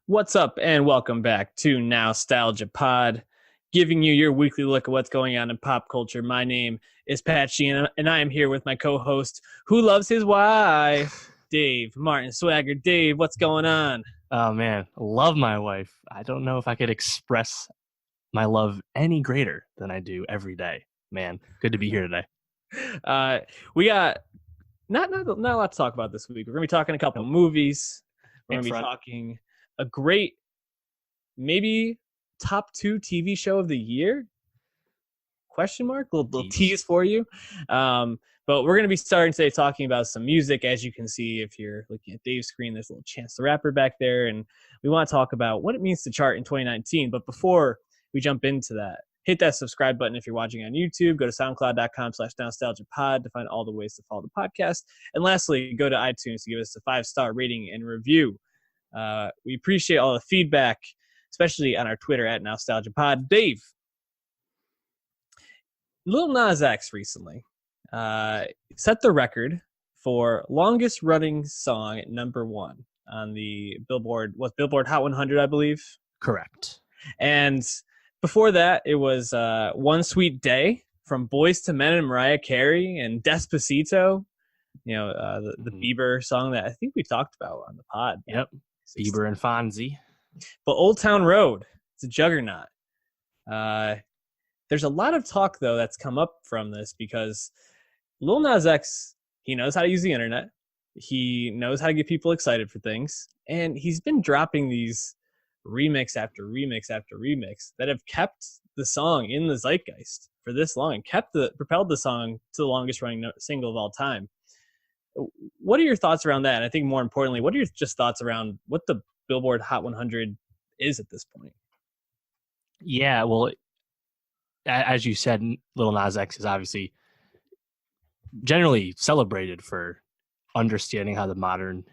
What's up, and welcome back to Nowstalgia Pod, giving you your weekly look at what's going on in pop culture. My name is Pat Sheehan, and I am here with my co-host, who loves his wife, Dave Martin Swagger. Dave, what's going on? Oh man, love my wife. I don't know if I could express my love any greater than I do every day. Man, good to be here today. We got not a lot to talk about this week. We're gonna be talking a couple movies. We're gonna be talking a great, maybe top 2 TV show of the year? Question mark? Little tease for you. But we're going to be starting today talking about some music. As you can see, if you're looking at Dave's screen, there's a little Chance the Rapper back there. And we want to talk about what it means to chart in 2019. But before we jump into that, hit that subscribe button if you're watching on YouTube. Go to soundcloud.com/nostalgiapod to find all the ways to follow the podcast. And lastly, go to iTunes to give us a 5-star rating and review. We appreciate all the feedback, especially on our Twitter at NostalgiaPod. Dave, Lil Nas X recently set the record for longest running song at #1 on the Billboard Hot 100, I believe. Correct. And before that, it was One Sweet Day from Boyz II Men and Mariah Carey, and Despacito, the Bieber song that I think we talked about on the pod. Yep. Bieber and Fonzie. But Old Town Road, it's a juggernaut. There's a lot of talk, though, that's come up from this because Lil Nas X, he knows how to use the internet. He knows how to get people excited for things. And he's been dropping these remix after remix after remix that have kept the song in the zeitgeist for this long and propelled the song to the longest running single of all time. What are your thoughts around that? And I think more importantly, what are your just thoughts around what the Billboard Hot 100 is at this point? Yeah, well, as you said, Lil Nas X is obviously generally celebrated for understanding how the modern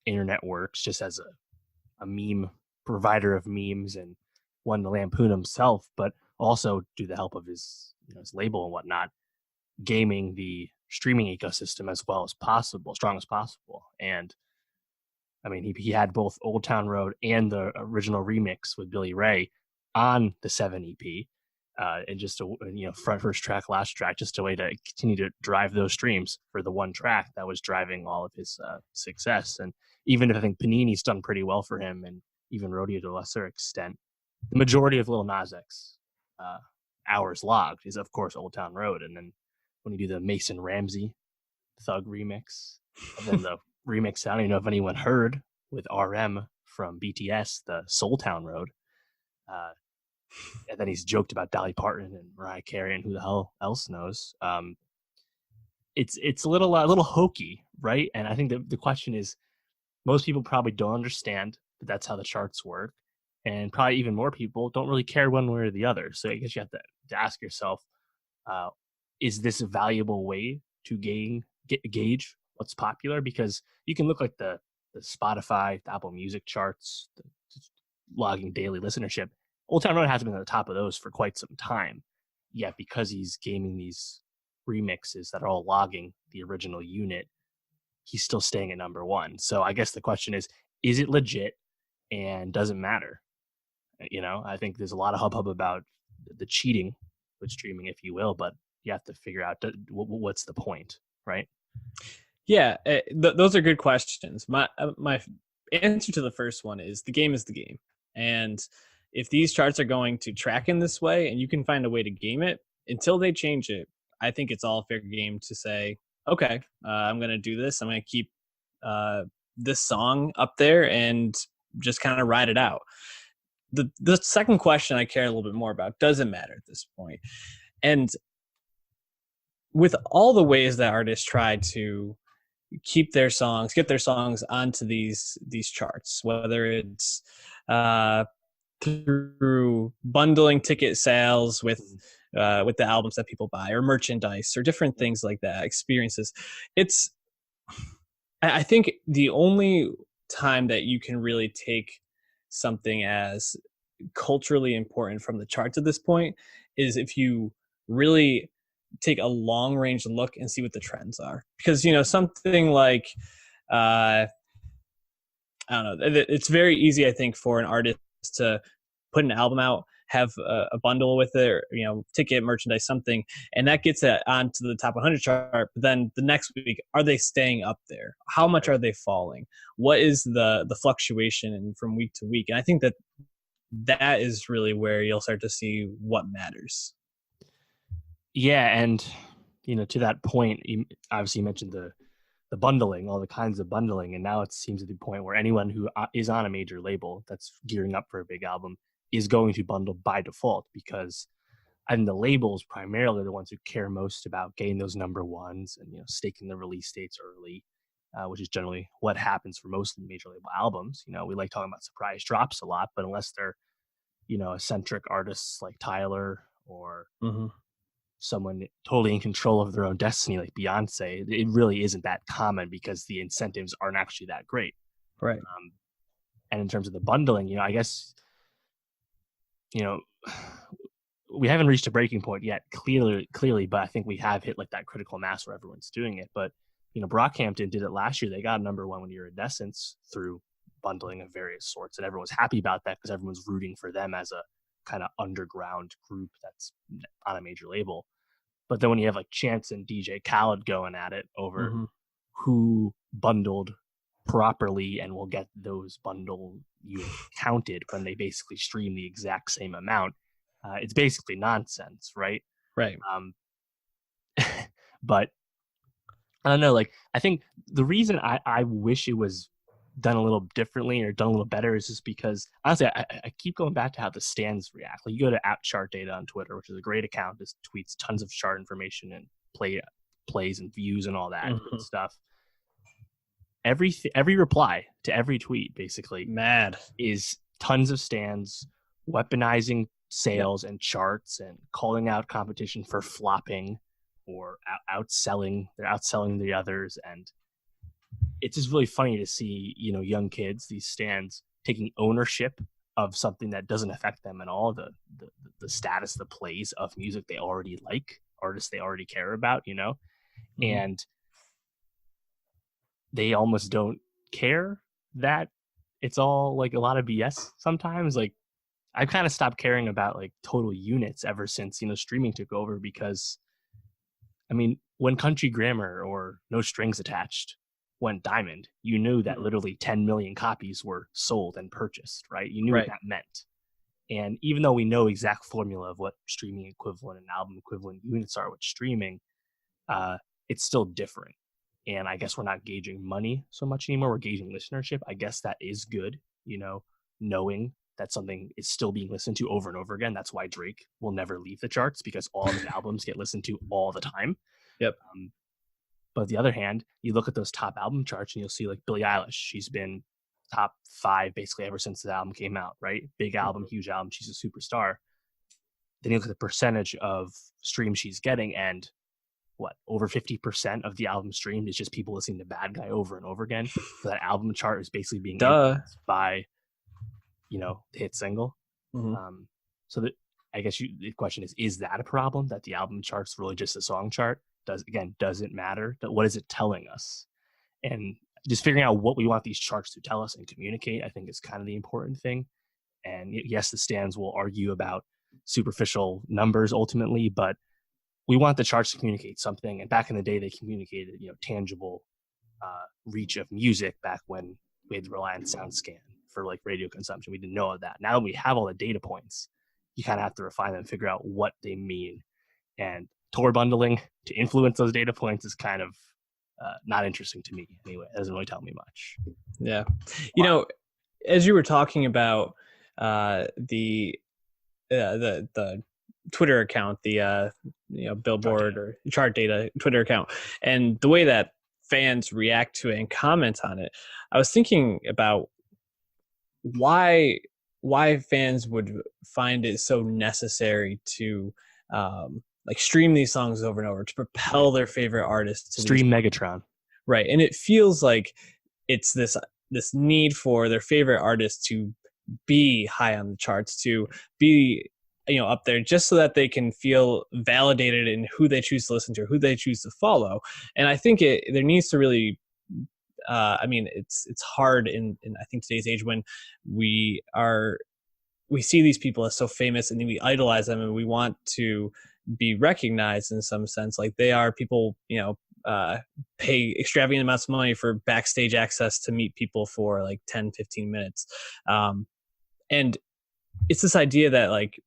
internet works, just as a meme provider of memes and one to lampoon himself, but also through the help of his label and whatnot, gaming the streaming ecosystem as well as possible, strong as possible. And I mean, he had both Old Town Road and the original remix with Billy Ray on the 7 EP. And just first track, last track, just a way to continue to drive those streams for the one track that was driving all of his success. And even if I think Panini's done pretty well for him, and even Rodeo to a lesser extent, the majority of Lil Nas X hours logged is, of course, Old Town Road. And then when you do the Mason Ramsey Thug remix, and then the remix, I don't even know if anyone heard, with RM from BTS, the Soul Town Road. And then he's joked about Dolly Parton and Mariah Carey and who the hell else knows. It's a little hokey, right? And I think the question is, most people probably don't understand that that's how the charts work, and probably even more people don't really care one way or the other. So I guess you have to ask yourself, is this a valuable way to gauge what's popular? Because you can look like the Spotify, the Apple Music charts, logging daily listenership. Old Town Road hasn't been at the top of those for quite some time. Yet because he's gaming these remixes that are all logging the original unit, he's still staying at #1. So I guess the question is it legit, and does it matter? I think there's a lot of hubbub about the cheating with streaming, if you will, but you have to figure out what's the point, right? Yeah, those are good questions. My answer to the first one is the game is the game. And if these charts are going to track in this way and you can find a way to game it, until they change it, I think it's all fair game to say, okay, I'm going to do this. I'm going to keep this song up there and just kind of ride it out. The second question I care a little bit more about, does it matter at this point? And with all the ways that artists try to get their songs onto these charts, whether it's through bundling ticket sales with the albums that people buy, or merchandise, or different things like that, experiences. I think the only time that you can really take something as culturally important from the charts at this point is if you really take a long range look and see what the trends are. Because, something like, I don't know. It's very easy, I think, for an artist to put an album out, have a bundle with it, or, ticket, merchandise, something, and that gets it onto the top 100 chart. But then the next week, are they staying up there? How much are they falling? What is the fluctuation from week to week? And I think that is really where you'll start to see what matters. Yeah, and to that point, you obviously mentioned the bundling, all the kinds of bundling, and now it seems to the point where anyone who is on a major label that's gearing up for a big album is going to bundle by default, because I think the labels primarily are the ones who care most about getting those number ones and staking the release dates early, which is generally what happens for most major label albums. We like talking about surprise drops a lot, but unless they're eccentric artists like Tyler or someone totally in control of their own destiny like Beyonce, it really isn't that common because the incentives aren't actually that great. Right. And in terms of the bundling, I guess, we haven't reached a breaking point yet, clearly, but I think we have hit like that critical mass where everyone's doing it. But, Brockhampton did it last year. They got number one with Iridescence through bundling of various sorts, and everyone's happy about that because everyone's rooting for them as a kind of underground group that's on a major label. But then when you have like Chance and DJ Khaled going at it over who bundled properly and will get those bundle units counted when they basically stream the exact same amount, it's basically nonsense, right? Right. But I don't know, like, I think the reason I wish it was done a little differently or done a little better is just because, honestly, I keep going back to how the stands react. Like, you go to @ChartData on Twitter, which is a great account, just tweets tons of chart information and plays and views and all that good stuff. Every reply to every tweet basically is tons of stands weaponizing sales and charts and calling out competition for flopping or outselling. They're outselling the others, and it's just really funny to see young kids, these stands, taking ownership of something that doesn't affect them at all, the status, the plays of music they already like, artists they already care about, and they almost don't care that it's all like a lot of BS sometimes. Like, I've kind of stopped caring about like total units ever since streaming took over, because I mean, when Country Grammar or No Strings Attached went diamond, you knew that literally 10 million copies were sold and purchased, right? You knew what that meant. And even though we know exact formula of what streaming equivalent and album equivalent units are with streaming, it's still different. And I guess we're not gauging money so much anymore. We're gauging listenership. I guess that is good, knowing that something is still being listened to over and over again. That's why Drake will never leave the charts, because all of his albums get listened to all the time. Yep. But on the other hand, you look at those top album charts and you'll see like Billie Eilish. She's been top 5 basically ever since the album came out, right? Big album, huge album. She's a superstar. Then you look at the percentage of streams she's getting, and over 50% of the album streamed is just people listening to Bad Guy over and over again. So that album chart is basically being influenced by, the hit single. So that, I guess the question is that a problem, that the album chart's really just a song chart? Does it matter? What is it telling us? And just figuring out what we want these charts to tell us and communicate, I think, is kind of the important thing. And yes, the stands will argue about superficial numbers ultimately, but we want the charts to communicate something. And back in the day, they communicated, tangible reach of music back when we had to rely on SoundScan for like radio consumption. We didn't know of that. Now that we have all the data points, you kind of have to refine them and figure out what they mean. And tour bundling to influence those data points is kind of not interesting to me anyway. It doesn't really tell me much. Yeah. As you were talking about the Twitter account, the Billboard or Chart Data Twitter account, and the way that fans react to it and comment on it, I was thinking about why fans would find it so necessary to stream these songs over and over to propel their favorite artists to stream Megatron. Right. And it feels like it's this need for their favorite artists to be high on the charts, to be up there, just so that they can feel validated in who they choose to listen to or who they choose to follow. And I think there needs to really I mean, it's hard in I think today's age when we see these people as so famous and we idolize them and we want to be recognized in some sense. Like they are people, pay extravagant amounts of money for backstage access to meet people for like 10, 15 minutes. And it's this idea that like,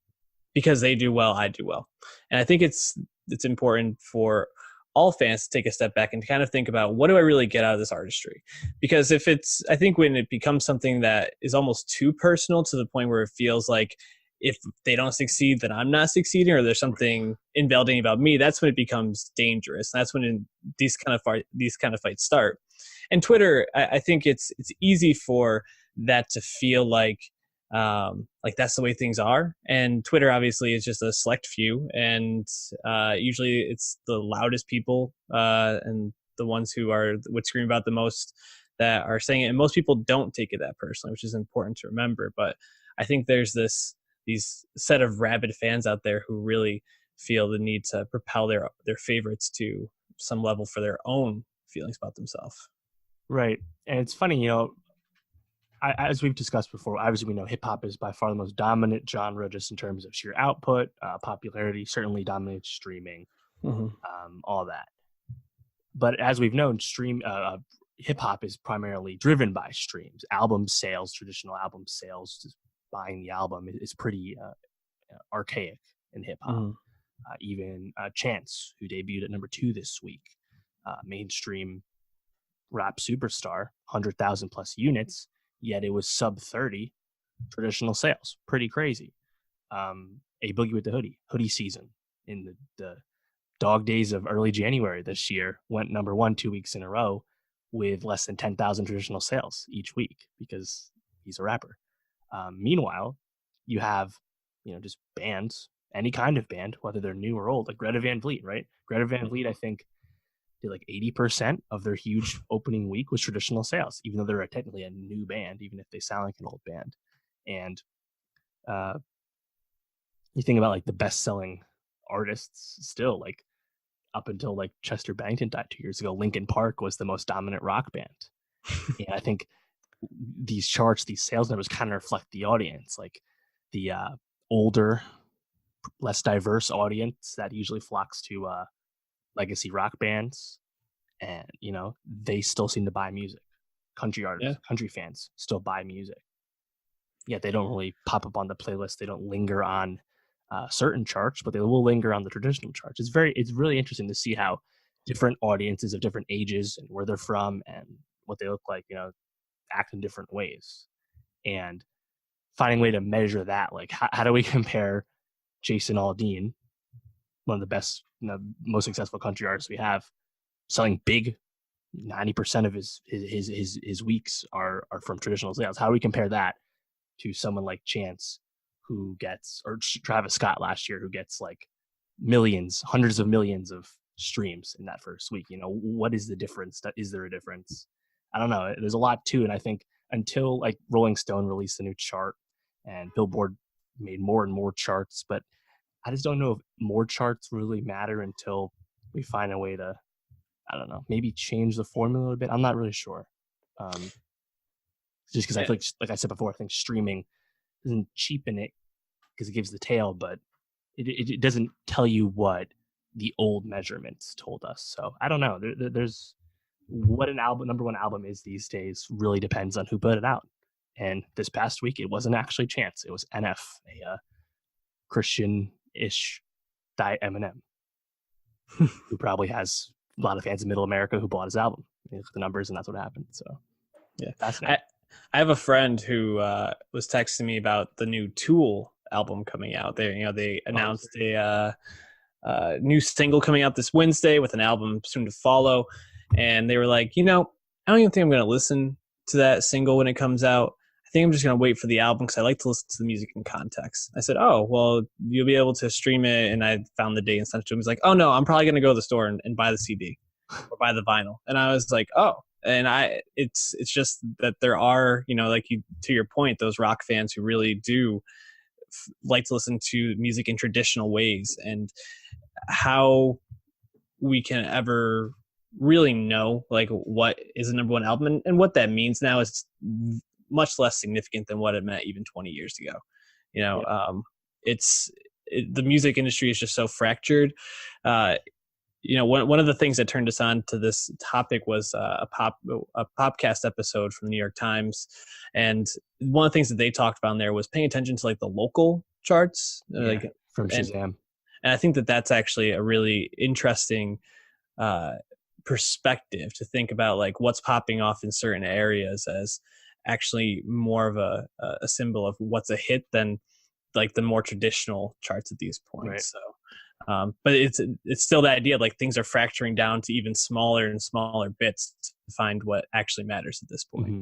because they do well, I do well. And I think it's important for all fans to take a step back and to kind of think about, what do I really get out of this artistry? Because I think when it becomes something that is almost too personal to the point where it feels like if they don't succeed, then I'm not succeeding, or there's something invalidating about me, that's when it becomes dangerous. And that's when these kind of fights start. And Twitter, I think it's easy for that to feel like that's the way things are. And Twitter obviously is just a select few, and usually it's the loudest people and the ones who would scream about the most that are saying it. And most people don't take it that personally, which is important to remember. But I think there's these set of rabid fans out there who really feel the need to propel their favorites to some level for their own feelings about themselves. Right. And it's funny, as we've discussed before, obviously we know hip hop is by far the most dominant genre just in terms of sheer output, popularity, certainly dominates streaming, all that. But as we've known, hip hop is primarily driven by streams. Album sales, traditional album sales, just buying the album is pretty archaic in hip hop. Even Chance, who debuted at number 2 this week, mainstream rap superstar, 100,000 plus units, yet it was sub 30 traditional sales. Pretty crazy. A Boogie with the hoodie season in the dog days of early January this year went number 1 2 weeks in a row with less than 10,000 traditional sales each week because he's a rapper. Meanwhile, you have, just bands, any kind of band, whether they're new or old, like Greta Van Fleet, right? Greta Van Fleet, I think, did like 80% of their huge opening week was traditional sales, even though they're technically a new band, even if they sound like an old band. And you think about like the best-selling artists still, like up until like Chester Bennington died 2 years ago, Linkin Park was the most dominant rock band. And I think these charts, these sales numbers kind of reflect the audience, like the older, less diverse audience that usually flocks to legacy rock bands. And, they still seem to buy music. Country artists, country fans still buy music. Yet they don't really pop up on the playlist. They don't linger on certain charts, but they will linger on the traditional charts. It's really interesting to see how different audiences of different ages and where they're from and what they look like, act in different ways, and finding a way to measure that. Like, how do we compare Jason Aldean, one of the best, most successful country artists we have, selling big 90% of his weeks are from traditional sales? How do we compare that to someone like Chance, who gets, or Travis Scott last year, who gets like millions, hundreds of millions of streams in that first week? What is the difference? Is there a difference? I don't know. There's a lot too. And I think until like Rolling Stone released a new chart and Billboard made more and more charts, but I just don't know if more charts really matter until we find a way to, I don't know, maybe change the formula a bit. I'm not really sure. Just because I feel like I said before, I think streaming doesn't cheapen it because it gives the tail, but it doesn't tell you what the old measurements told us. So I don't know. There's what an album, number one album is these days really depends on who put it out. And this past week, it wasn't actually Chance. It was NF, a Christian-ish diet Eminem, who probably has a lot of fans in Middle America who bought his album. You look at the numbers, and that's what happened. So, yeah, fascinating. I have a friend who was texting me about the new Tool album coming out. They announced a new single coming out this Wednesday with an album soon to follow, and they were like, I don't even think I'm going to listen to that single when it comes out. I think I'm just going to wait for the album because I like to listen to the music in context. I said, oh, well, you'll be able to stream it. And I found the date and sent it to him. He's like, oh, no, I'm probably going to go to the store and buy the CD or buy the vinyl. And I was like, oh. And it's just that there are, to your point, those rock fans who really do like to listen to music in traditional ways, and how we can ever really know like what is the number one album, and what that means now is much less significant than what it meant even 20 years ago. The music industry is just so fractured. One of the things that turned us on to this topic was a podcast episode from the New York Times, and one of the things that they talked about in there was paying attention to like the local charts, from Shazam. And I think that that's actually a really interesting perspective to think about, like what's popping off in certain areas as actually more of a symbol of what's a hit than like the more traditional charts at these points. Right. So, but it's still the idea, like things are fracturing down to even smaller and smaller bits to find what actually matters at this point. Mm-hmm.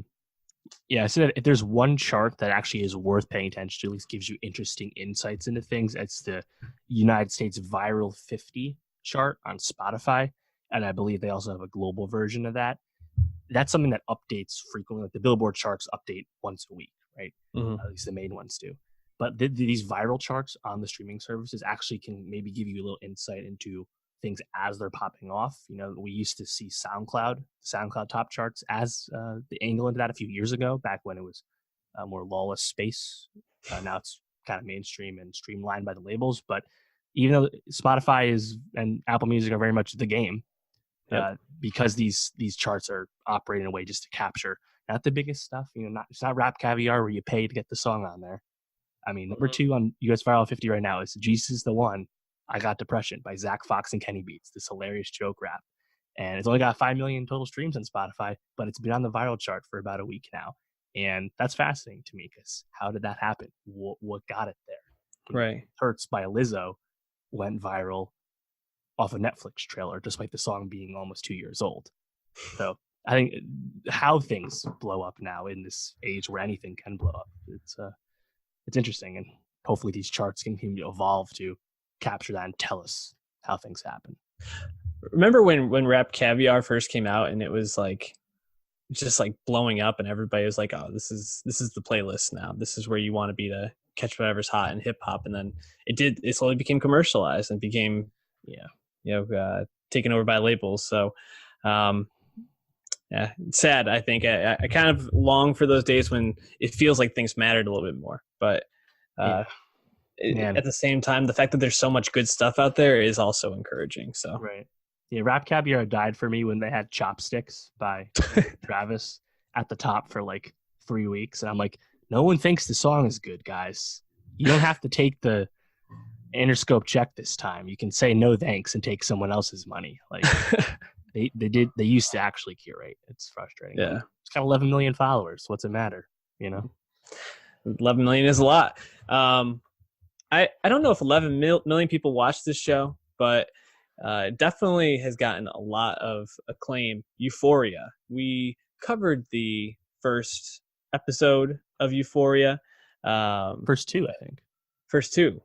Yeah, so if there's one chart that actually is worth paying attention to, at least gives you interesting insights into things, it's the United States Viral 50 chart on Spotify. And I believe they also have a global version of that. That's something that updates frequently. Like the Billboard charts update once a week, right? Mm-hmm. At least the main ones do. But these viral charts on the streaming services actually can maybe give you a little insight into things as they're popping off. We used to see SoundCloud top charts as the angle into that a few years ago, back when it was a more lawless space. Now it's kind of mainstream and streamlined by the labels. But even though Spotify and Apple Music are very much the game, because these charts are operating in a way just to capture not the biggest stuff. It's not Rap Caviar where you pay to get the song on there. I mean, number 2 on US Viral 50 right now is Jesus is the One, I Got Depression by Zach Fox and Kenny Beats, this hilarious joke rap. And it's only got 5 million total streams on Spotify, but it's been on the viral chart for about a week now. And that's fascinating to me, because how did that happen? What got it there? Right. Hurts by Lizzo went viral off a Netflix trailer, despite the song being almost 2 years old. So I think how things blow up now in this age where anything can blow up, it's interesting, and hopefully these charts continue to evolve to capture that and tell us how things happen. Remember when Rap Caviar first came out, and it was like just like blowing up, and everybody was like, "Oh, this is the playlist now. This is where you want to be to catch whatever's hot in hip hop." And then it slowly became commercialized and became taken over by labels. So it's sad. I think I kind of long for those days when it feels like things mattered a little bit more. But at the same time, the fact that there's so much good stuff out there is also encouraging. So right, yeah. Rap Caviar died for me when they had Chopsticks by Travis at the top for like 3 weeks, and I'm like, no one thinks the song is good, guys. You don't have to take the Interscope check this time. You can say no thanks and take someone else's money. Like they used to actually curate. It's frustrating. Yeah, it's got 11 million followers. What's it matter? 11 million is a lot. I don't know if 11 million people watch this show, but it definitely has gotten a lot of acclaim. Euphoria. We covered the first episode of Euphoria. First 2, I think. First 2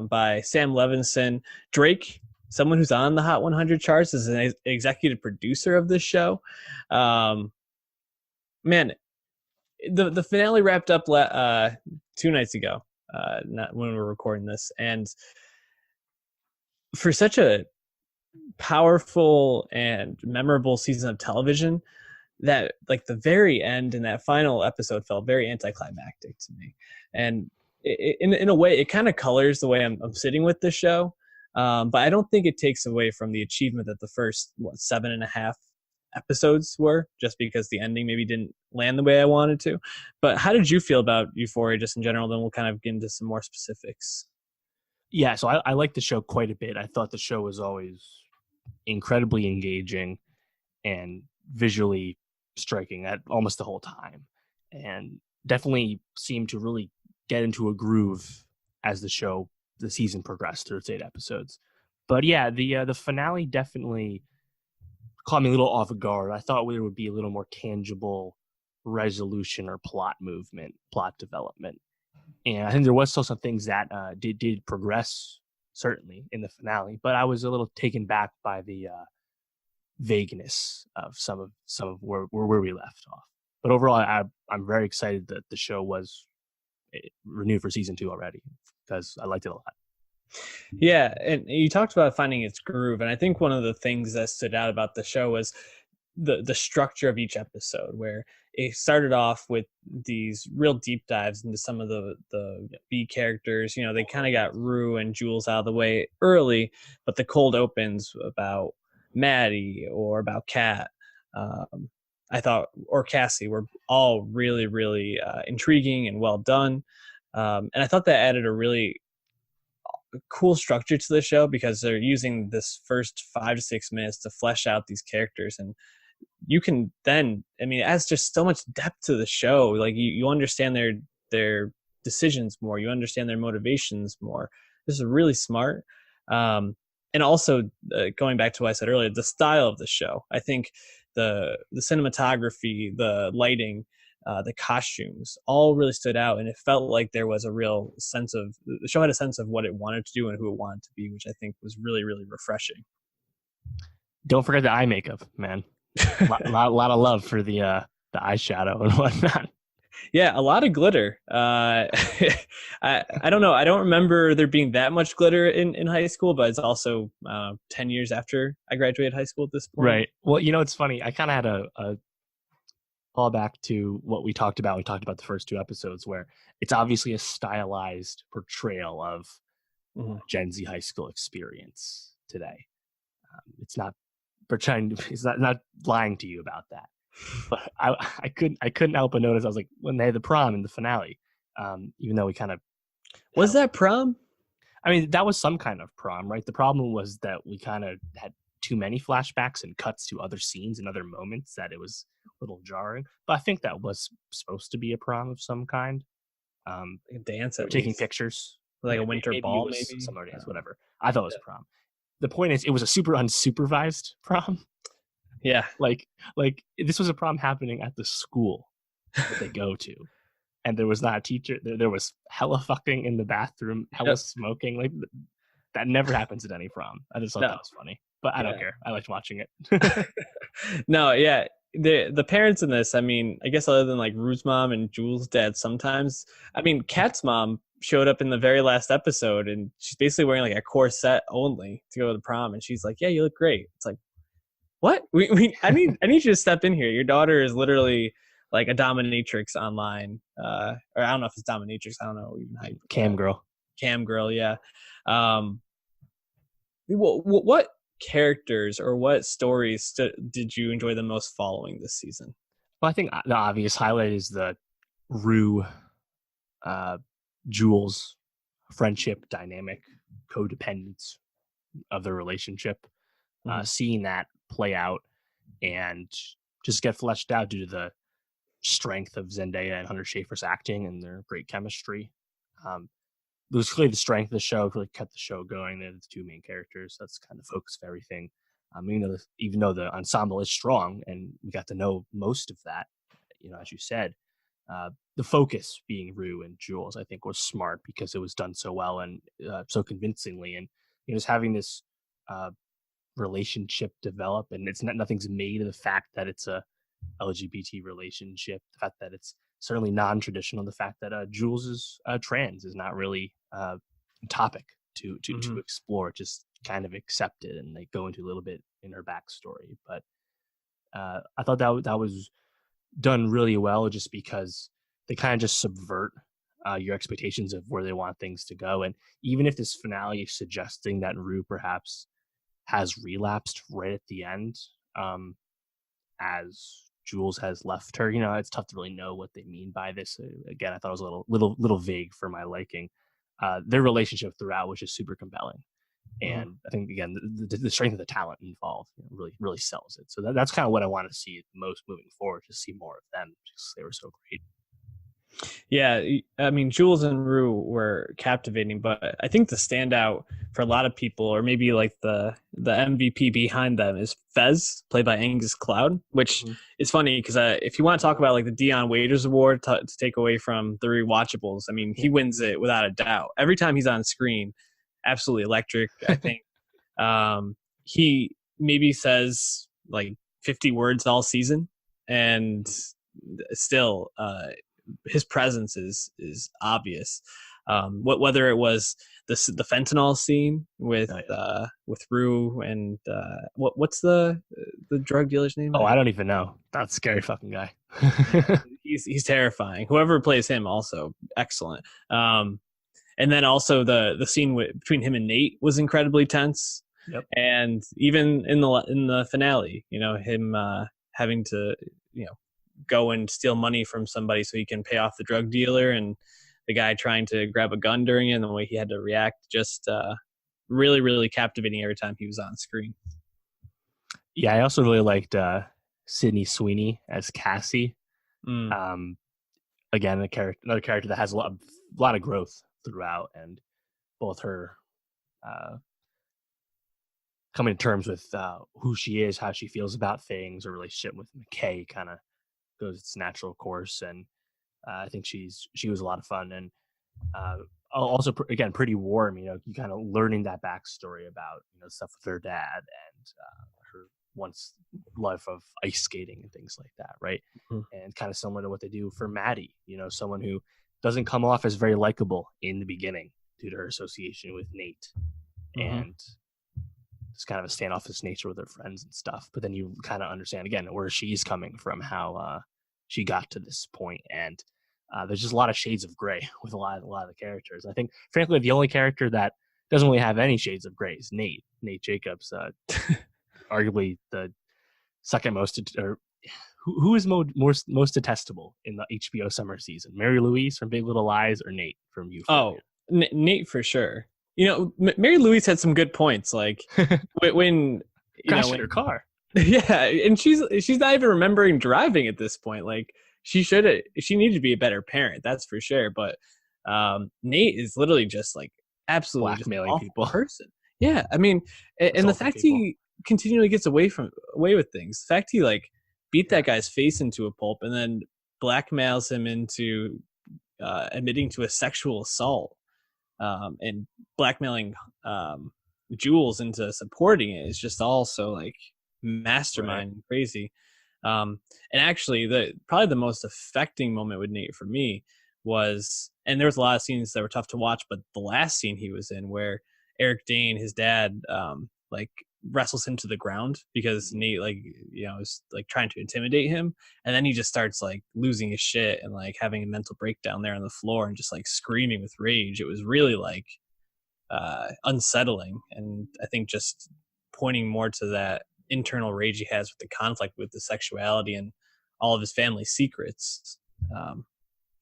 by Sam Levinson. Drake, someone who's on the Hot 100 charts, is an executive producer of this show. Man, the finale wrapped up 2 nights ago, not when we were recording this, and for such a powerful and memorable season of television, that like the very end in that final episode felt very anticlimactic to me, and in a way it kind of colors the way I'm sitting with this show, but I don't think it takes away from the achievement that the first 7.5 episodes were, just because the ending maybe didn't land the way I wanted to. But how did you feel about Euphoria just in general? Then we'll kind of get into some more specifics. Yeah, so I liked the show quite a bit. I thought the show was always incredibly engaging and visually striking at almost the whole time, and definitely seemed to really get into a groove as the season progressed through its 8 episodes. But yeah, the finale definitely caught me a little off guard. I thought there would be a little more tangible resolution or plot development. And I think there was still some things that did progress, certainly, in the finale. But I was a little taken back by the vagueness of some of where we left off. But overall, I'm very excited that the show was renewed for season 2 already, because I liked it a lot. Yeah, and you talked about finding its groove, and I think one of the things that stood out about the show was the structure of each episode, where it started off with these real deep dives into some of the B characters. You know, they kind of got Rue and Jules out of the way early, but the cold opens about Maddie or about Kat, um, I thought, or Cassie, were all really, really intriguing and well done. And I thought that added a really cool structure to the show because they're using this first 5 to 6 minutes to flesh out these characters, and you can then, I mean, it adds just so much depth to the show. Like you understand their decisions more, you understand their motivations more. This is really smart. And also, going back to what I said earlier, the style of the show, I think the cinematography, the lighting, the costumes all really stood out, and it felt like there was a real sense of, the show had a sense of what it wanted to do and who it wanted to be, which I think was really, really refreshing. Don't forget the eye makeup, man. lot of love for the eyeshadow and whatnot. Yeah, a lot of glitter. I don't know. I don't remember there being that much glitter in high school, but it's also 10 years after I graduated high school at this point. Right. Well, you know, it's funny. I kind of had a call back to what we talked about. We talked about the first two episodes where it's obviously a stylized portrayal of Gen Z high school experience today. It's not pretending. It's not lying to you about that. But I couldn't help but notice. I was like, when they had the prom in the finale, even though we kind of was that prom. I mean, that was some kind of prom, right? The problem was that we kind of had too many flashbacks and cuts to other scenes and other moments that it was a little jarring. But I think that was supposed to be a prom of some kind. Dance, taking pictures, like a winter ball, maybe summer dance, whatever. I thought it was a prom. The point is, it was a super unsupervised prom. Yeah, like this was a prom happening at the school that they go to, and there was not a teacher. There was hella fucking in the bathroom, hella smoking. Like that never happens at any prom. I just thought that was funny, but I don't care. I liked watching it. No, yeah, the parents in this. I mean, I guess other than like Rue's mom and Jules' dad, sometimes. I mean, Kat's mom showed up in the very last episode, and she's basically wearing like a corset only to go to the prom, and she's like, "Yeah, you look great." It's like, what? I need you to step in here. Your daughter is literally like a dominatrix online, or I don't know if it's dominatrix. I don't know even how you cam girl. Cam girl, yeah. What characters or what stories did you enjoy the most following this season? Well, I think the obvious highlight is the Rue, Jules friendship dynamic, codependence of their relationship. Seeing that play out and just get fleshed out due to the strength of Zendaya and Hunter Schafer's acting and their great chemistry. It was clearly the strength of the show, really kept the show going. They're the two main characters. That's kind of the focus of everything. Even though the ensemble is strong and we got to know most of that, you know, as you said, the focus being Rue and Jules, I think, was smart because it was done so well and so convincingly. And you know, just having this relationship develop, and nothing's made of the fact that it's a LGBT relationship, the fact that it's certainly non-traditional, the fact that Jules is trans is not really a topic to explore, just kind of accepted, and they go into a little bit in her backstory. But I thought that was done really well, just because they kind of just subvert your expectations of where they want things to go. And even if this finale is suggesting that Rue perhaps has relapsed right at the end, as Jules has left her, you know, it's tough to really know what they mean by this. Again, I thought it was a little vague for my liking. Their relationship throughout was just super compelling, and I think again the strength of the talent involved, you know, really sells it. So that's kind of what I want to see most moving forward, to see more of them, because they were so great. Yeah, I mean, Jules and Rue were captivating, but I think the standout for a lot of people, or maybe like the MVP behind them, is Fez, played by Angus Cloud, which is funny because if you want to talk about like the Dion Waiters Award to take away from the rewatchables, I mean, he wins it without a doubt. Every time he's on screen, absolutely electric. I think he maybe says like 50 words all season, and still his presence is obvious. Whether it was the fentanyl scene with Rue and what's the drug dealer's name? Oh, I don't even know. That scary fucking guy. He's terrifying. Whoever plays him also excellent. And then also the scene between him and Nate was incredibly tense. Yep. And even in the finale, him having to go and steal money from somebody so he can pay off the drug dealer, and the guy trying to grab a gun during it, and the way he had to react, just really, really captivating every time he was on screen. Yeah, I also really liked Sydney Sweeney as Cassie. Again, another character that has a lot of growth throughout, and both her coming to terms with who she is, how she feels about things, her relationship with McKay kind of goes its natural course, and I think she was a lot of fun, and also again pretty warm. You kind of learning that backstory about stuff with her dad and her once life of ice skating and things like that, right? And kind of similar to what they do for Maddie, someone who doesn't come off as very likable in the beginning due to her association with Nate, and it's kind of a standoffish nature with her friends and stuff. But then you kind of understand again where she's coming from, how she got to this point, and there's just a lot of shades of gray with a lot of the characters. I think, frankly, the only character that doesn't really have any shades of gray is Nate Jacobs, arguably the second most, or who is most detestable in the HBO summer season? Mary Louise from Big Little Lies or Nate from Euphoria? Oh, Nate for sure. Mary Louise had some good points, like when crashing her car. Yeah, and she's not even remembering driving at this point. Like she needed to be a better parent, that's for sure. But Nate is literally just like absolutely blackmailing just people. Person. Yeah, I mean, and the fact he continually gets away with things. The fact he like beat that guy's face into a pulp and then blackmails him into admitting to a sexual assault, and blackmailing Jules into supporting it is just all so like mastermind and crazy. And actually probably the most affecting moment with Nate for me was, and there was a lot of scenes that were tough to watch, but the last scene he was in where Eric Dane, his dad, like wrestles him to the ground because Nate is like trying to intimidate him, and then he just starts like losing his shit and like having a mental breakdown there on the floor and just like screaming with rage. It was really like unsettling, and I think just pointing more to that internal rage he has with the conflict with the sexuality and all of his family secrets.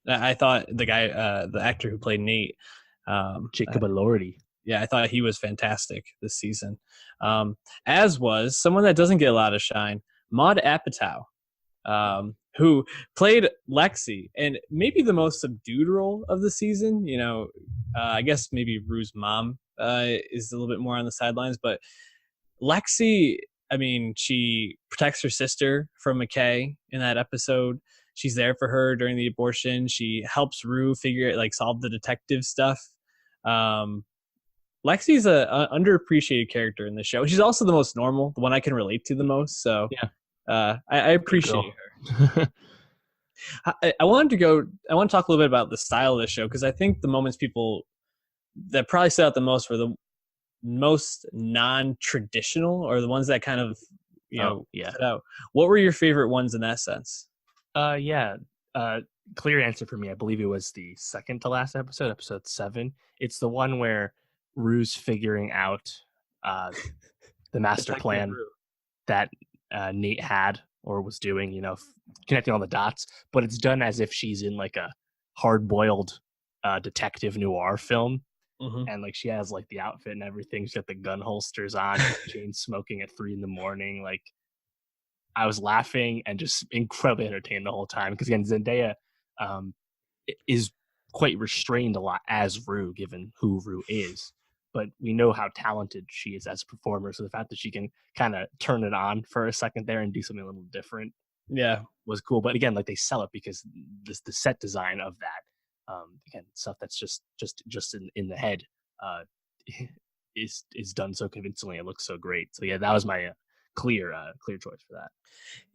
I thought the guy, the actor who played Nate, Jacob Elordi, yeah, I thought he was fantastic this season. As was someone that doesn't get a lot of shine, Maud Apatow, who played Lexi, and maybe the most subdued role of the season. I guess maybe Rue's mom is a little bit more on the sidelines, but Lexi, I mean, she protects her sister from McKay in that episode. She's there for her during the abortion. She helps Rue solve the detective stuff. Lexi's a underappreciated character in the show. She's also the most normal, the one I can relate to the most. So yeah, I appreciate her. I want to talk a little bit about the style of the show, because I think the moments people that probably stood out the most were the most non-traditional, or the ones that kind of stood out. What were your favorite ones in that sense? Clear answer for me. I believe it was the second to last episode 7. It's the one where Rue's figuring out the master plan that Nate had or was doing, connecting all the dots, but it's done as if she's in like a hard-boiled detective noir film. And like she has like the outfit and everything. She's got the gun holsters on, chain smoking at 3 a.m. Like, I was laughing and just incredibly entertained the whole time, because again, Zendaya is quite restrained a lot as Rue, given who Rue is. But we know how talented she is as a performer. So the fact that she can kind of turn it on for a second there and do something a little different, was cool. But again, like, they sell it because the set design of that, again, stuff that's just in the head, is done so convincingly. It looks so great. So yeah, that was my clear choice for that.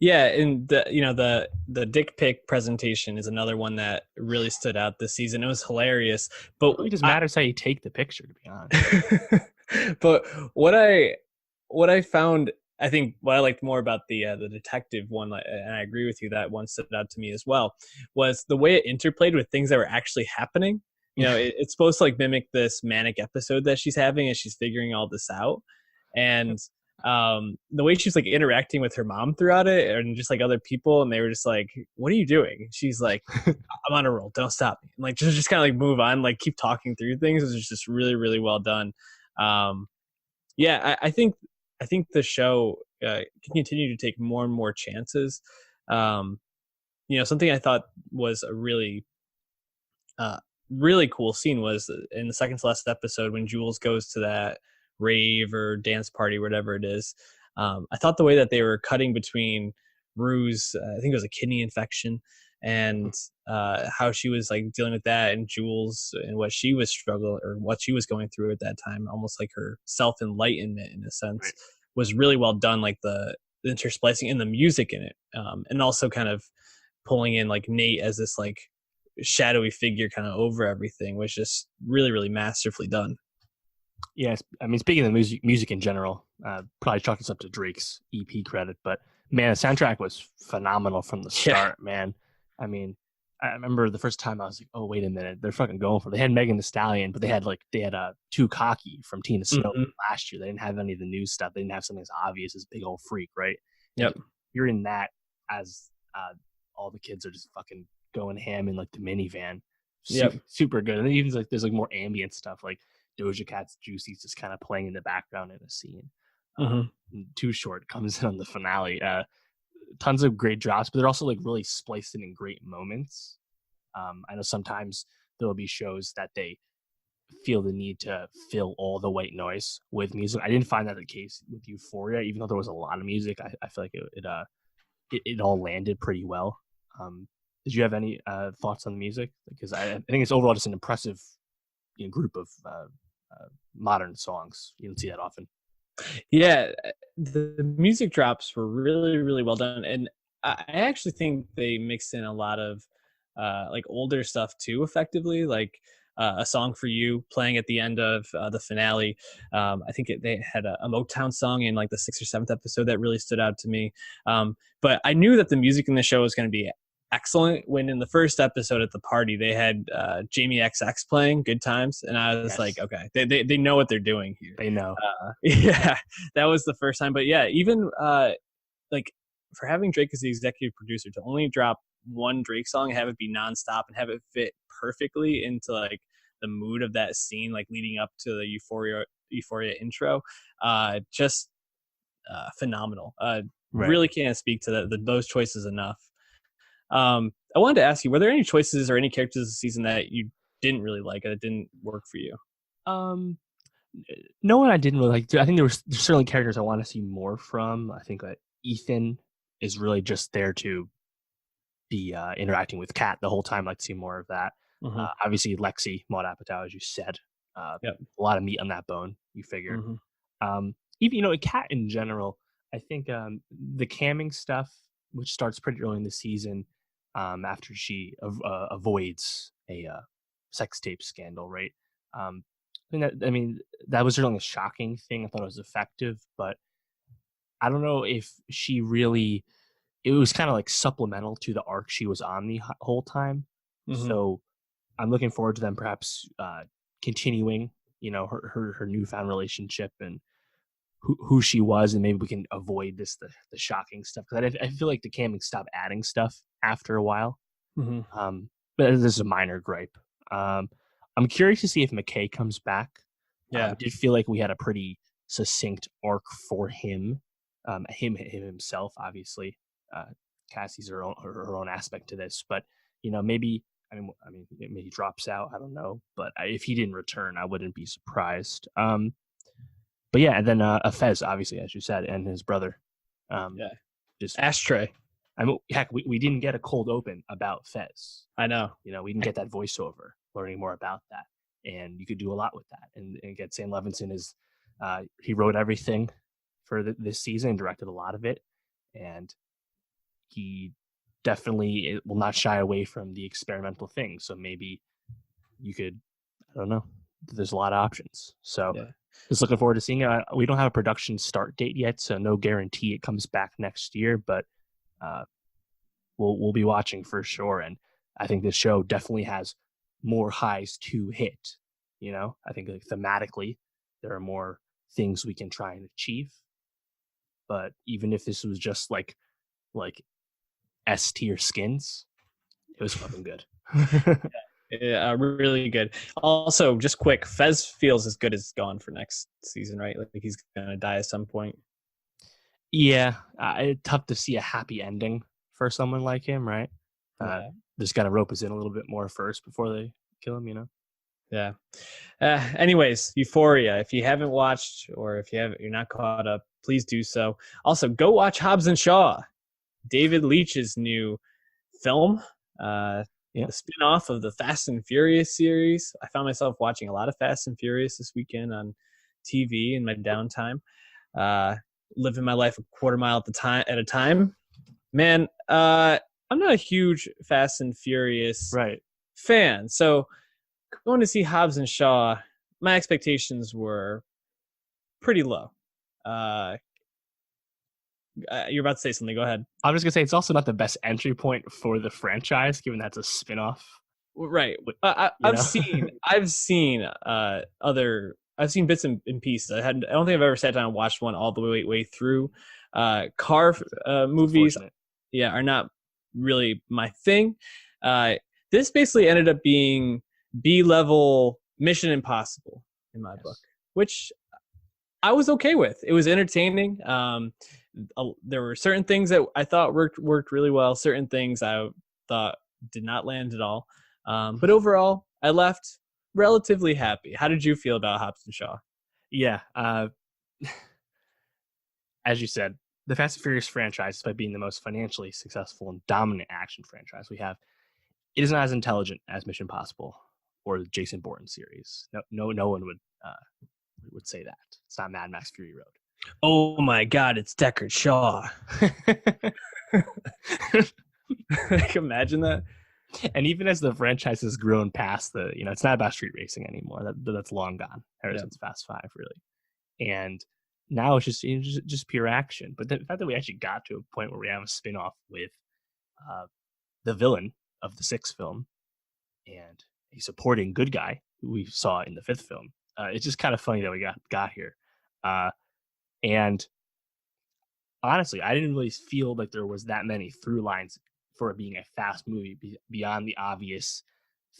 Yeah, and the dick pic presentation is another one that really stood out this season. It was hilarious, but it really just matters how you take the picture, to be honest. But what I found, I think what I liked more about the detective one, and I agree with you, that one stood out to me as well, was the way it interplayed with things that were actually happening. It's supposed to like mimic this manic episode that she's having as she's figuring all this out, and the way she's like interacting with her mom throughout it, and just like other people, and they were just like, "What are you doing?" She's like, "I'm on a roll. Don't stop me." And like just kind of like move on, like keep talking through things. It was just really really well done. I think the show can continue to take more and more chances. Something I thought was a really really cool scene was in the second to last episode when Jules goes to that rave or dance party, whatever it is. I thought the way that they were cutting between Rue's, I think it was a kidney infection, and how she was like dealing with that, and Jules and what she was struggling or what she was going through at that time, almost like her self enlightenment in a sense, right, was really well done. Like the intersplicing and the music in it, and also kind of pulling in like Nate as this like shadowy figure kind of over everything was just really really masterfully done. Yes, I mean, speaking of music in general, probably chalk this up to Drake's EP credit, but man, the soundtrack was phenomenal from the start, man. I mean, I remember the first time I was like, oh, wait a minute, they're fucking going for it. They had Megan Thee Stallion, but they had Too Cocky from Tina Snow last year. They didn't have any of the new stuff. They didn't have something as obvious as Big Old Freak, right? Yep. And you're in that as all the kids are just fucking going ham in like the minivan. Super good. And then even like there's like more ambient stuff like Doja Cat's Juicy's just kind of playing in the background in a scene. Too Short comes in on the finale. Tons of great drops, but they're also like really spliced in great moments. I know sometimes there will be shows that they feel the need to fill all the white noise with music. I didn't find that the case with Euphoria, even though there was a lot of music. I feel like it all landed pretty well. Did you have any thoughts on the music? Because I think it's overall just an impressive group of modern songs. You don't see that often. Yeah, the music drops were really really well done, and I actually think they mixed in a lot of like older stuff too effectively, like A Song for You playing at the end of the finale. I think they had a Motown song in like the 6th or 7th episode that really stood out to me. But I knew that the music in the show was going to be excellent when in the first episode at the party they had Jamie XX playing Good Times, and I was like, okay, they know what they're doing here. They know. Yeah, that was the first time. But yeah, even like for having Drake as the executive producer to only drop one Drake song and have it be nonstop and have it fit perfectly into like the mood of that scene, like leading up to the Euphoria intro, just phenomenal. Right. Really can't speak to those choices enough. I wanted to ask you, were there any choices or any characters this season that you didn't really like that didn't work for you? No one I didn't really like. I think there's certainly characters I want to see more from. I think that Ethan is really just there to be interacting with Kat the whole time. I'd like to see more of that. Obviously, Lexi, Maud Apatow, as you said, a lot of meat on that bone. You figure. Even Kat in general. I think the camming stuff, which starts pretty early in the season, after she avoids a sex tape scandal, right? That was certainly a shocking thing. I thought it was effective, but I don't know if she really. It was kind of like supplemental to the arc she was on the whole time. So I'm looking forward to them perhaps continuing, her newfound relationship and who she was, and maybe we can avoid the shocking stuff, because I feel like the camming stopped adding stuff after a while. But this is a minor gripe. I'm curious to see if McKay comes back. I did feel like we had a pretty succinct arc for him. Him himself, obviously. Cassie's her own aspect to this, but maybe he drops out. I don't know, but if he didn't return, I wouldn't be surprised. But yeah, and then Fez, obviously, as you said, and his brother. Just Ashtray. I mean, heck, we didn't get a cold open about Fez. I know. We didn't get that voiceover, learning more about that, and you could do a lot with that. And get Sam Levinson he wrote everything for this season, directed a lot of it, and he definitely will not shy away from the experimental thing. So maybe you could, I don't know, there's a lot of options. So just looking forward to seeing it. We don't have a production start date yet, so no guarantee it comes back next year, but we'll be watching for sure. And I think this show definitely has more highs to hit. I think like thematically there are more things we can try and achieve. But even if this was just like S tier skins, it was fucking good. Yeah, really good. Also, just quick, Fez feels as good as gone for next season, right? Like he's gonna die at some point. Yeah, it's tough to see a happy ending for someone like him, right? Just gotta rope us in a little bit more first before they kill him, Yeah. Anyways, Euphoria. If you haven't watched or if you're not caught up, please do so. Also, go watch Hobbs and Shaw, David Leitch's new film. The spinoff of the Fast and Furious series. I found myself watching a lot of Fast and Furious this weekend on TV in my downtime. Living my life a quarter mile at a time. Man, I'm not a huge Fast and Furious fan, so going to see Hobbs and Shaw, my expectations were pretty low. You're about to say something. Go ahead. I was gonna say it's also not the best entry point for the franchise, given that's a spin-off. Right. I've seen bits and pieces. I don't think I've ever sat down and watched one all the way through. Car movies, are not really my thing. This basically ended up being B-level Mission Impossible in my book, which I was okay with. It was entertaining. There were certain things that I thought worked really well. Certain things I thought did not land at all. But overall, I left relatively happy. How did you feel about Hobbs and Shaw? Yeah. As you said, the Fast and Furious franchise, despite being the most financially successful and dominant action franchise we have, it is not as intelligent as Mission Impossible or the Jason Bourne series. No one would say that. It's not Mad Max Fury Road. Oh my God, it's Deckard Shaw. Imagine that. And even as the franchise has grown past it's not about street racing anymore. That's long gone ever since Fast 5, really. And now it's just pure action. But the fact that we actually got to a point where we have a spin-off with the villain of the 6th film and a supporting good guy who we saw in the 5th film, it's just kind of funny that we got here. And honestly, I didn't really feel like there was that many through lines for it being a fast movie beyond the obvious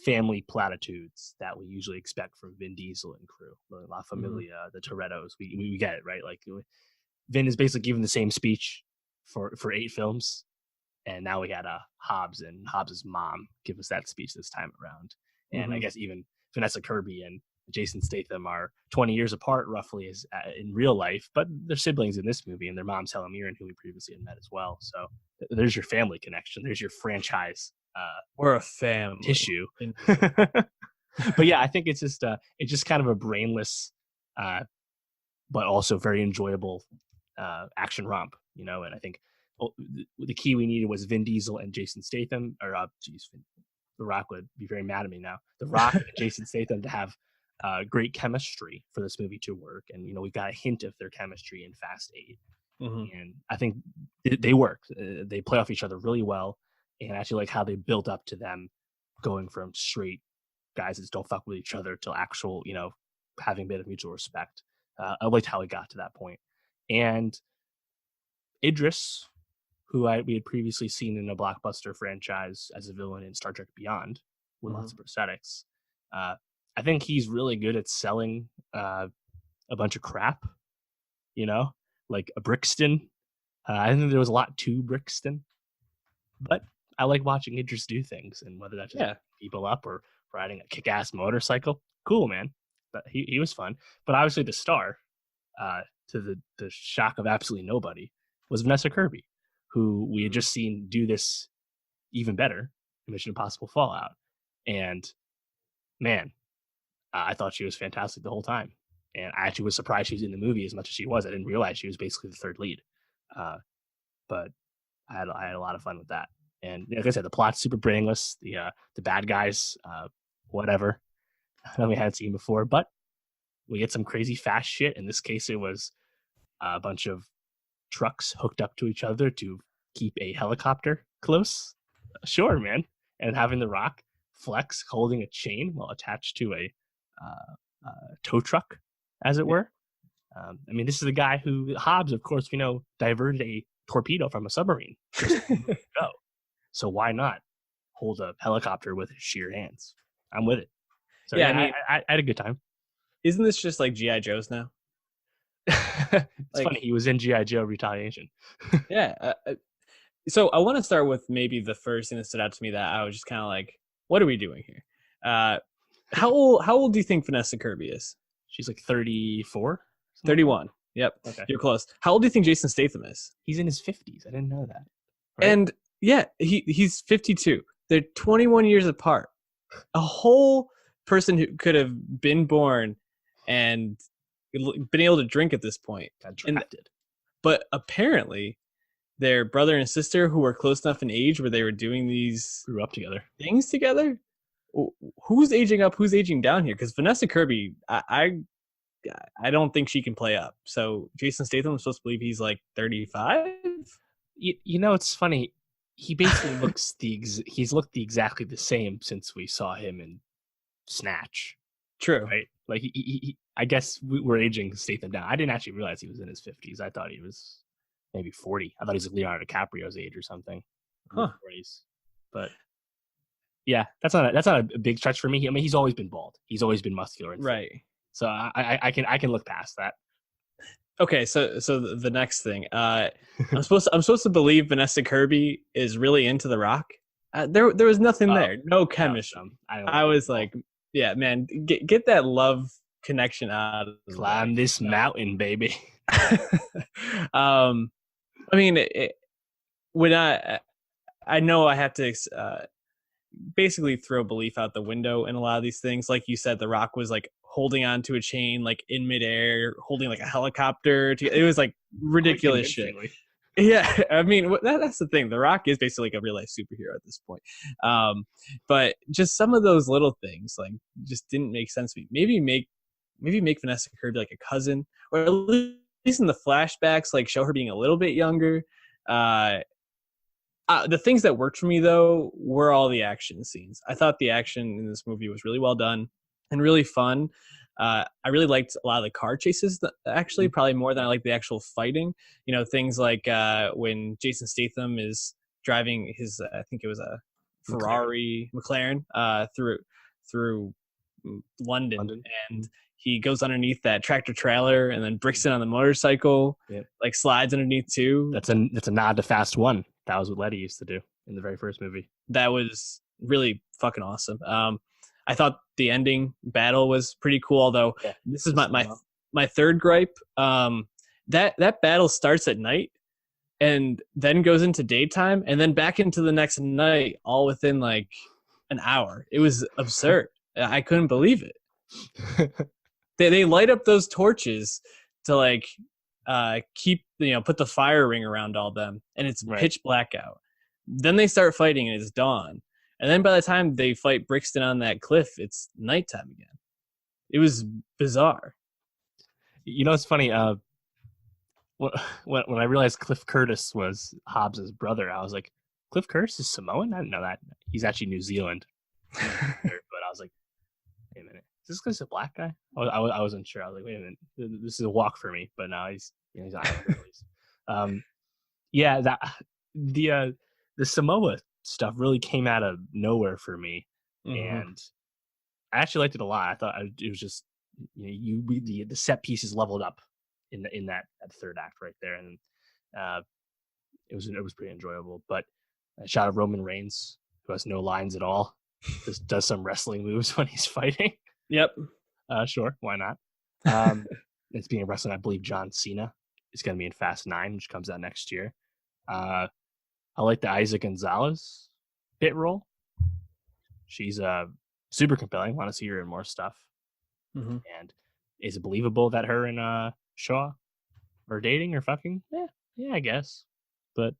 family platitudes that we usually expect from Vin Diesel and crew, La Familia, the Torettos. We get it, right? Like Vin is basically giving the same speech for 8 films, and now we had Hobbs and Hobbs's mom give us that speech this time around. And I guess even Vanessa Kirby and Jason Statham are 20 years apart roughly as in real life, but they're siblings in this movie, and their mom's Helen Mirren, who we previously had met as well. So there's your family connection. There's your franchise. We're a family tissue. But yeah, I think it's just kind of a brainless, but also very enjoyable action romp, And I think the key we needed was Vin Diesel and Jason Statham, or The Rock would be very mad at me now. The Rock and Jason Statham to have great chemistry for this movie to work, and we got a hint of their chemistry in Fast 8, and I think they work. They play off each other really well, and I actually like how they built up to them going from straight guys that don't fuck with each other to actual, having a bit of mutual respect. I liked how it got to that point, and Idris, who we had previously seen in a blockbuster franchise as a villain in Star Trek Beyond with lots of prosthetics. I think he's really good at selling a bunch of crap, like a Brixton. I think there was a lot to Brixton, but I like watching Idris do things, and whether that's just people up or riding a kick-ass motorcycle. Cool, man. But he was fun. But obviously the star, to the shock of absolutely nobody, was Vanessa Kirby, who we had just seen do this even better in Mission Impossible Fallout. And man, I thought she was fantastic the whole time. and I actually was surprised she was in the movie as much as she was. I didn't realize she was basically the third lead, but I had a lot of fun with that. And like I said, the plot's super brainless. The bad guys, whatever, that we hadn't seen before, but we get some crazy fast shit. In this case, it was a bunch of trucks hooked up to each other to keep a helicopter close. Sure, man. And having The Rock flex holding a chain while attached to a tow truck, as it were. I mean, this is the guy who, Hobbs, of course, we know, diverted a torpedo from a submarine. Go. So why not hold a helicopter with his sheer hands? I'm with it. So yeah, I mean, I had a good time. Isn't this just like G.I. Joe's now? It's like, funny. He was in G.I. Joe Retaliation. Yeah. So I want to start with maybe the first thing that stood out to me that I was just kind of like, what are we doing here? How old do you think Vanessa Kirby is? She's like 34? 31. Yep. Okay. You're close. How old do you think Jason Statham is? He's in his 50s. I didn't know that. Right? And yeah, he's 52. They're 21 years apart. A whole person who could have been born and been able to drink at this point. Got drafted. But apparently their brother and sister, who were close enough in age where they were doing these grew up together things together. Who's aging up? Who's aging down here? Because Vanessa Kirby, I don't think she can play up. So Jason Statham, I'm supposed to believe he's like 35. You know, it's funny. He basically looks he's looked exactly the same since we saw him in Snatch. True, right? Like he I guess we're aging Statham down. I didn't actually realize he was in his 50s. I thought he was maybe 40. I thought he was like Leonardo DiCaprio's age or something. Huh. 40s. But yeah, that's not a big stretch for me. I mean, he's always been bald. He's always been muscular, and right? So I can look past that. Okay, so the next thing, I'm supposed to believe Vanessa Kirby is really into The Rock. There was nothing there, no chemistry. I was like, yeah, man, get that love connection out of climb this mountain, baby. I mean, when I know I have to basically throw belief out the window in a lot of these things. Like you said, The Rock was like holding on to a chain, like in midair, holding like a helicopter. It was like ridiculous shit. Yeah, I mean, that's the thing. The Rock is basically like a real life superhero at this point. But just some of those little things like just didn't make sense to me. Maybe make Vanessa Kirby like a cousin, or at least in the flashbacks, like show her being a little bit younger. The things that worked for me though were all the action scenes. I thought the action in this movie was really well done and really fun. I really liked a lot of the car chases, actually, probably more than I like the actual fighting. You know, things like when Jason Statham is driving his, I think it was a Ferrari McLaren through London, and he goes underneath that tractor trailer and then bricks it on the motorcycle, like slides underneath too. That's a nod to Fast One. That was what Letty used to do in the very first movie. That was really fucking awesome. I thought the ending battle was pretty cool, although this is my third gripe. That battle starts at night and then goes into daytime and then back into the next night, all within like an hour. It was absurd. I couldn't believe it. They light up those torches to like keep, put the fire ring around all them, and it's pitch black out. Then they start fighting and it's dawn. And then by the time they fight Brixton on that cliff, it's nighttime again. It was bizarre. You know, it's funny. When I realized Cliff Curtis was Hobbs' brother, I was like, Cliff Curtis is Samoan? I didn't know that. He's actually New Zealand. But I was like, wait a minute. Is this because he's a black guy? I wasn't sure. I was like, wait a minute. This is a walk for me. But now he's Islander. The Samoa stuff really came out of nowhere for me, and I actually liked it a lot. I thought it was just the set pieces leveled up in that third act right there, and it was pretty enjoyable. But a shot of Roman Reigns, who has no lines at all, just does some wrestling moves when he's fighting. Yep. Sure, why not? It's being wrestling. I believe John Cena is going to be in Fast 9, which comes out next year. I like the Isa Gonzalez bit role. She's super compelling. Want to see her in more stuff. And is it believable that her and Shaw are dating or fucking? Yeah, I guess. But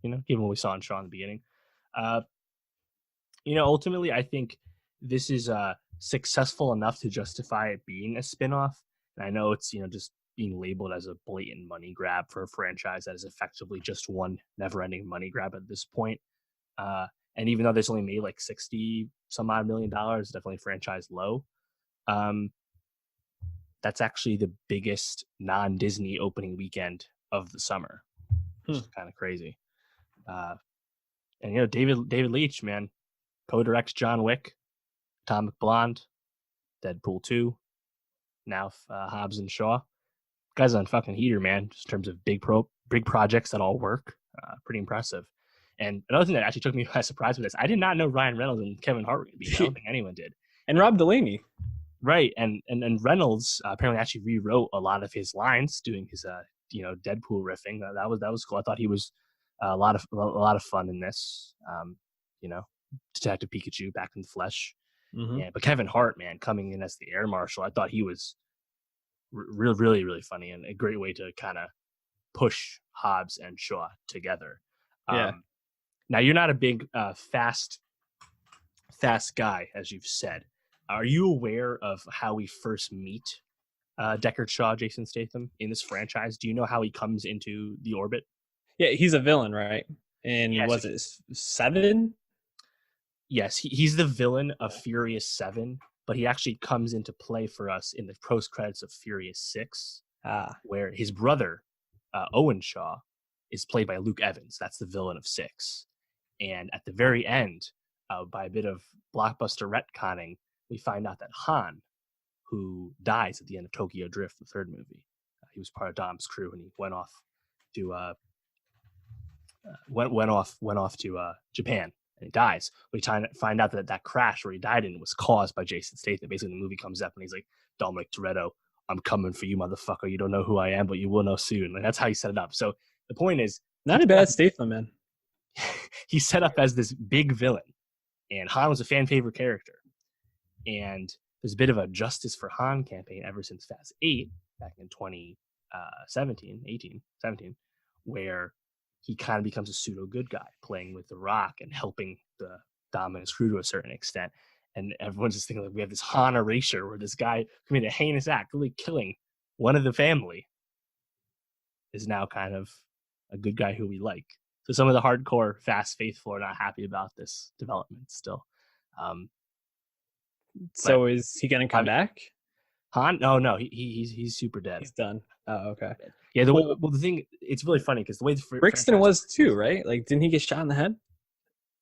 given what we saw in Shaw in the beginning, ultimately, I think this is successful enough to justify it being a spinoff. And I know it's just being labeled as a blatant money grab for a franchise that is effectively just one never-ending money grab at this point. And even though this only made like $60 some odd million, definitely franchise low. That's actually the biggest non-Disney opening weekend of the summer, which is kind of crazy. And David Leitch, man, co-directs John Wick, Atomic Blonde, Deadpool 2, now Hobbs and Shaw. Guy's on fucking heater, man, just in terms of big projects that all work. Pretty impressive. And another thing that actually took me by surprise with this, I did not know Ryan Reynolds and Kevin Hart were going to be. I don't think anyone did. And Rob Delaney. Right, and Reynolds apparently actually rewrote a lot of his lines doing his Deadpool riffing. That was cool. I thought he was a lot of fun in this. Detective Pikachu back in the flesh. Mm-hmm. Yeah, but Kevin Hart, man, coming in as the air marshal, I thought he was really, really funny and a great way to kind of push Hobbs and Shaw together. Yeah. Now you're not a big fast guy, as you've said. Are you aware of how we first meet Deckard Shaw, Jason Statham, in this franchise? Do you know how he comes into the orbit? Yeah, he's a villain, right? And was it 7? Yes, he's the villain of Furious 7, but he actually comes into play for us in the post-credits of Furious 6, where his brother, Owen Shaw, is played by Luke Evans. That's the villain of 6. And at the very end, by a bit of blockbuster retconning, we find out that Han, who dies at the end of Tokyo Drift, the third movie, he was part of Dom's crew, and he went off to Japan, and he dies. We find out that crash where he died in was caused by Jason Statham. Basically, the movie comes up and he's like, Dominic Toretto, I'm coming for you, motherfucker. You don't know who I am, but you will know soon. Like, that's how he set it up. So the point is, not a bad Statham, man. He's set up as this big villain, and Han was a fan favorite character. And there's a bit of a Justice for Han campaign ever since Fast 8 back in 2017, where he kind of becomes a pseudo good guy, playing with The Rock and helping the Dominus crew to a certain extent. And everyone's just thinking, like, we have this Han erasure where this guy committed a heinous act, really killing one of the family, is now kind of a good guy who we like. So some of the hardcore Fast faithful are not happy about this development still. So is he going to come back? Han? No, he's super dead. He's done. Oh, okay. Yeah. The thing, it's really funny because the way Brixton was too, right? Like, didn't he get shot in the head?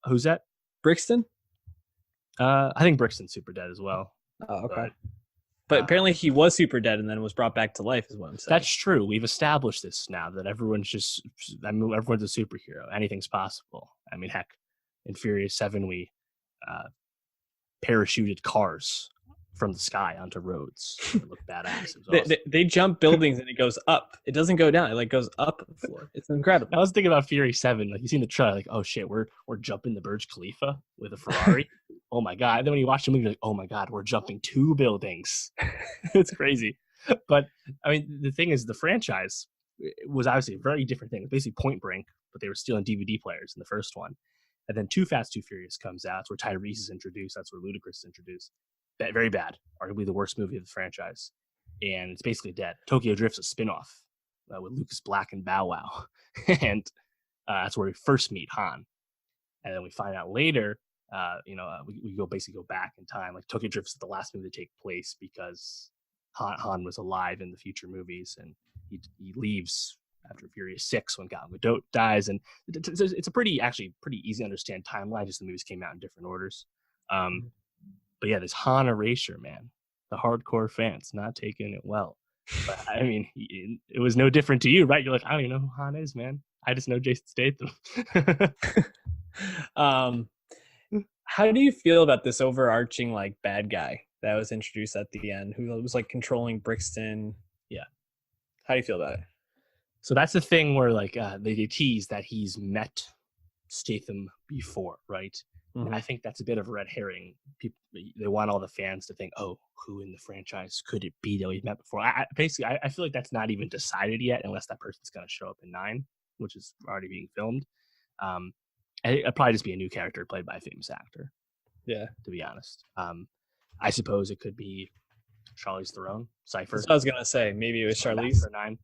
Who's that? Brixton? I think Brixton's super dead as well. Oh, okay. But apparently he was super dead and then was brought back to life, is what I'm saying. That's true. We've established this now that everyone's a superhero. Anything's possible. I mean, heck, in Furious 7, we parachuted cars from the sky onto roads. It looked badass. It was awesome. They jump buildings and it goes up. It doesn't go down. It like goes up the floor. It's incredible. I was thinking about Fury 7. Like, you seen the trailer, like, oh shit, we're jumping the Burj Khalifa with a Ferrari. Oh my god. And then when you watch the movie, you're like, oh my god, we're jumping 2 buildings. It's crazy. But I mean, the thing is, the franchise was obviously a very different thing. It was basically Point Break, but they were stealing DVD players in the first one. And then Too Fast, Too Furious comes out. That's where Tyrese is introduced. That's where Ludacris is introduced. Very bad. Arguably the worst movie of the franchise. And it's basically dead. Tokyo Drift's a spinoff with Lucas Black and Bow Wow. And that's where we first meet Han. And then we find out later, we go back in time. Like, Tokyo Drift's the last movie to take place because Han was alive in the future movies. And he leaves after Furious 6 when Gal Gadot dies. And it's a pretty easy to understand timeline. Just the movies came out in different orders. But yeah, this Han erasure, man, the hardcore fans not taking it well. But I mean, it was no different to you, right? You're like, I don't even know who Han is, man. I just know Jason Statham. How do you feel about this overarching like bad guy that was introduced at the end, who was like controlling Brixton? Yeah. How do you feel about it? So that's the thing where like they tease that he's met Statham before, right? I think that's a bit of a red herring. People, they want all the fans to think, oh, who in the franchise could it be that we've met before? I feel like that's not even decided yet unless that person's going to show up in 9, which is already being filmed. It'd probably just be a new character played by a famous actor. Yeah. To be honest. I suppose it could be Charlize Theron, Cypher. That's what I was going to say. Maybe it was Charlize. For 9.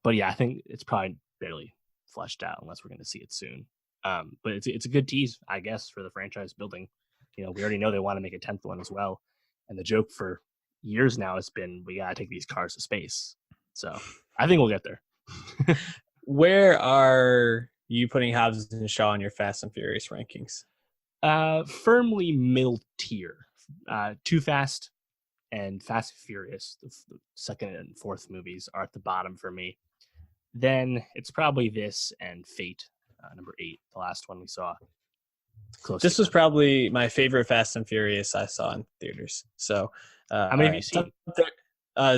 But yeah, I think it's probably barely fleshed out unless we're going to see it soon. But it's a good tease, I guess, for the franchise building. We already know they want to make a 10th one as well. And the joke for years now has been, we got to take these cars to space. So I think we'll get there. Where are you putting Hobbs and Shaw in your Fast and Furious rankings? Firmly middle tier. Too Fast and Fast and Furious, the second and fourth movies, are at the bottom for me. Then it's probably this and Fate, number 8, the last one we saw. This was probably my favorite Fast and Furious I saw in theaters. So, how many have you seen?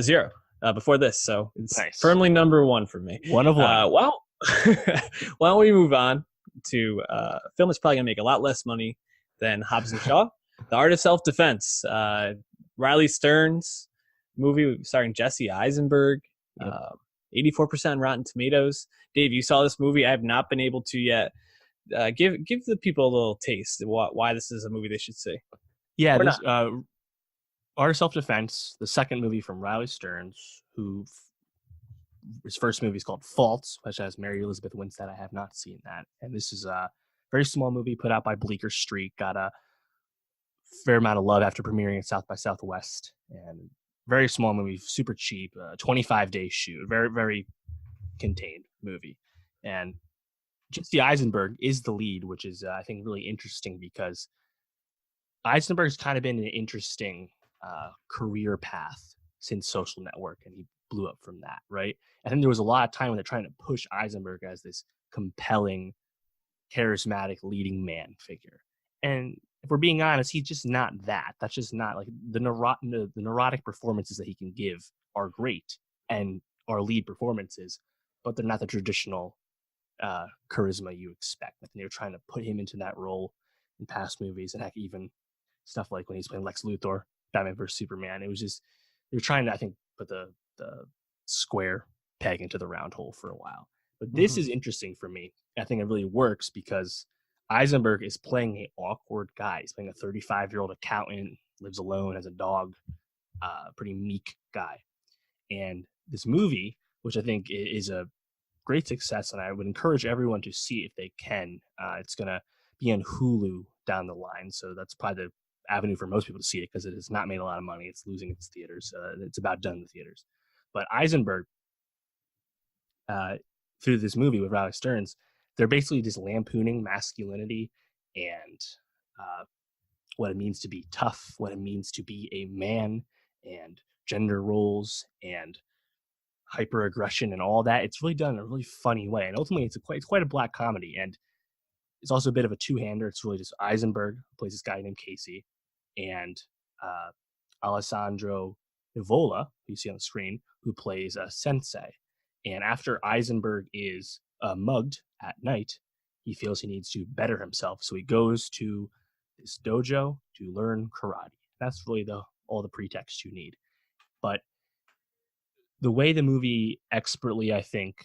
0 before this. So it's nice. Firmly number 1 for me. 1 of 1. Well, why don't we move on to a film that's probably going to make a lot less money than Hobbs and Shaw, The Art of Self-Defense. Riley Stearns movie starring Jesse Eisenberg. Yep. 84% Rotten Tomatoes. Dave, you saw this movie. I have not been able to yet. Give the people a little taste of why this is a movie they should see. Yeah, this Art of Self-Defense, the second movie from Riley Stearns, his first movie is called Faults, which has Mary Elizabeth Winstead. I have not seen that. And this is a very small movie put out by Bleecker Street. Got a fair amount of love after premiering at South by Southwest. And very small movie, super cheap, 25-day shoot, very, very contained movie. And Jesse Eisenberg is the lead, which is, I think, really interesting because Eisenberg's kind of been an interesting career path since Social Network, and he blew up from that, right? I think there was a lot of time when they're trying to push Eisenberg as this compelling, charismatic leading man figure. And if we're being honest, he's just not that. That's just not like the neurotic performances that he can give are great and are lead performances, but they're not the traditional charisma you expect. Like they were trying to put him into that role in past movies, and heck, even stuff like when he's playing Lex Luthor, Batman vs Superman. It was just they were trying to, I think, put the square peg into the round hole for a while. But this is interesting for me. I think it really works because Eisenberg is playing an awkward guy. He's playing a 35-year-old accountant, lives alone, has a dog, pretty meek guy. And this movie, which I think is a great success, and I would encourage everyone to see if they can. It's going to be on Hulu down the line, so that's probably the avenue for most people to see it because it has not made a lot of money. It's losing its theaters. It's about done in the theaters. But Eisenberg, through this movie with Riley Stearns, they're basically just lampooning masculinity and what it means to be tough, what it means to be a man, and gender roles and hyper-aggression and all that. It's really done in a really funny way. And ultimately, it's quite a black comedy. And it's also a bit of a two-hander. It's really just Eisenberg, who plays this guy named Casey, and Alessandro Nivola, who you see on the screen, who plays Sensei. And after Eisenberg is mugged at night, he feels he needs to better himself. So he goes to this dojo to learn karate. That's really all the pretext you need. But the way the movie expertly, I think,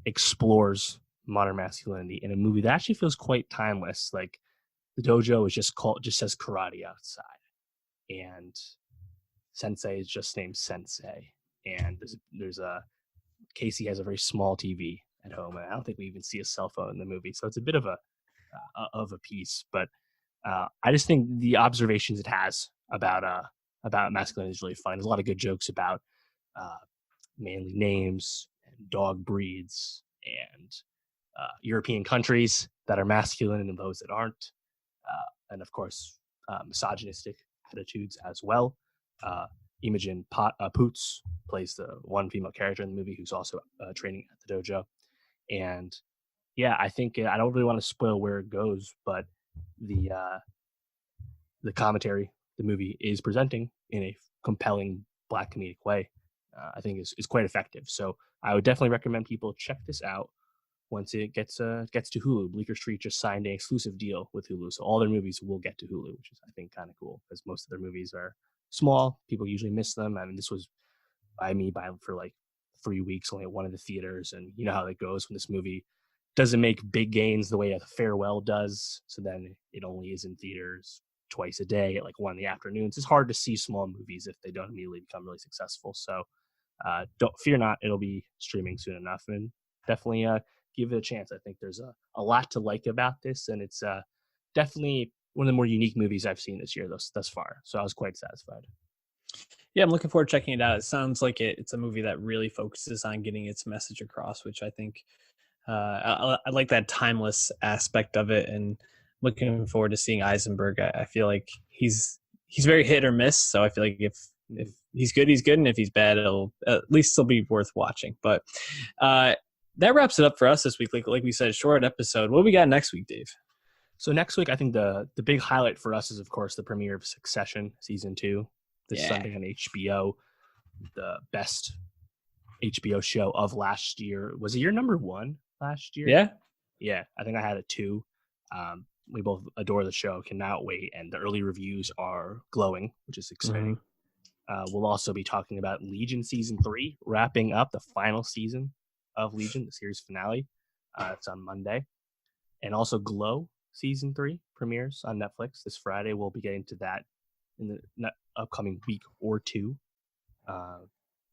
explores modern masculinity in a movie that actually feels quite timeless. Like the dojo is just says karate outside, and Sensei is just named Sensei. And there's a Casey has a very small TV at home, and I don't think we even see a cell phone in the movie. So it's a bit of a piece. But I just think the observations it has about masculinity is really fun. There's a lot of good jokes about manly names and dog breeds and European countries that are masculine and those that aren't, and of course misogynistic attitudes as well. Imogen Poots plays the one female character in the movie who's also training at the dojo. And yeah, I think I don't really want to spoil where it goes, but the commentary the movie is presenting in a compelling black comedic way, I think is quite effective. So I would definitely recommend people check this out. once it gets to Hulu. Bleecker Street just signed an exclusive deal with Hulu, so all their movies will get to Hulu, which is, I think, kind of cool because most of their movies are small. People usually miss them. I mean, this was by for like 3 weeks only at one of the theaters, and you know how it goes when this movie doesn't make big gains the way a Farewell does. So then it only is in theaters twice a day at like 1 in the afternoons. It's hard to see small movies if they don't immediately become really successful. So don't fear not, it'll be streaming soon enough, and definitely give it a chance. I think there's a lot to like about this, and it's definitely one of the more unique movies I've seen this year thus far. So I was quite satisfied. Yeah, I'm looking forward to checking it out. It sounds like it's a movie that really focuses on getting its message across, which I think I like that timeless aspect of it, and looking forward to seeing Eisenberg. I feel like he's very hit or miss, so I feel like if he's good, he's good, and if he's bad, it'll at least still be worth watching. But that wraps it up for us this week. Like we said, short episode. What do we got next week, Dave? So next week, I think the big highlight for us is, of course, the premiere of Succession season 2 this Sunday on HBO. The best HBO show of last year. Was it your number 1 last year? Yeah. I think I had it 2. We both adore the show. Cannot wait, and the early reviews are glowing, which is exciting. We'll also be talking about Legion season 3, wrapping up the final season of Legion, the series finale. It's on Monday, and also Glow season 3 premieres on Netflix this Friday. We'll be getting to that in the upcoming week or two.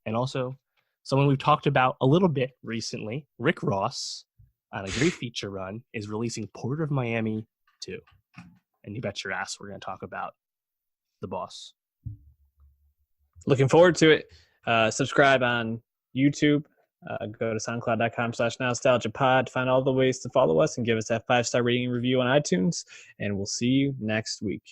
And also someone we've talked about a little bit recently, Rick Ross, on a great feature run, is releasing Port of Miami 2. And you bet your ass we're going to talk about The Boss. Looking forward to it. Subscribe on YouTube. Go to soundcloud.com/nostalgiapod. Find all the ways to follow us and give us that 5-star rating and review on iTunes. And we'll see you next week.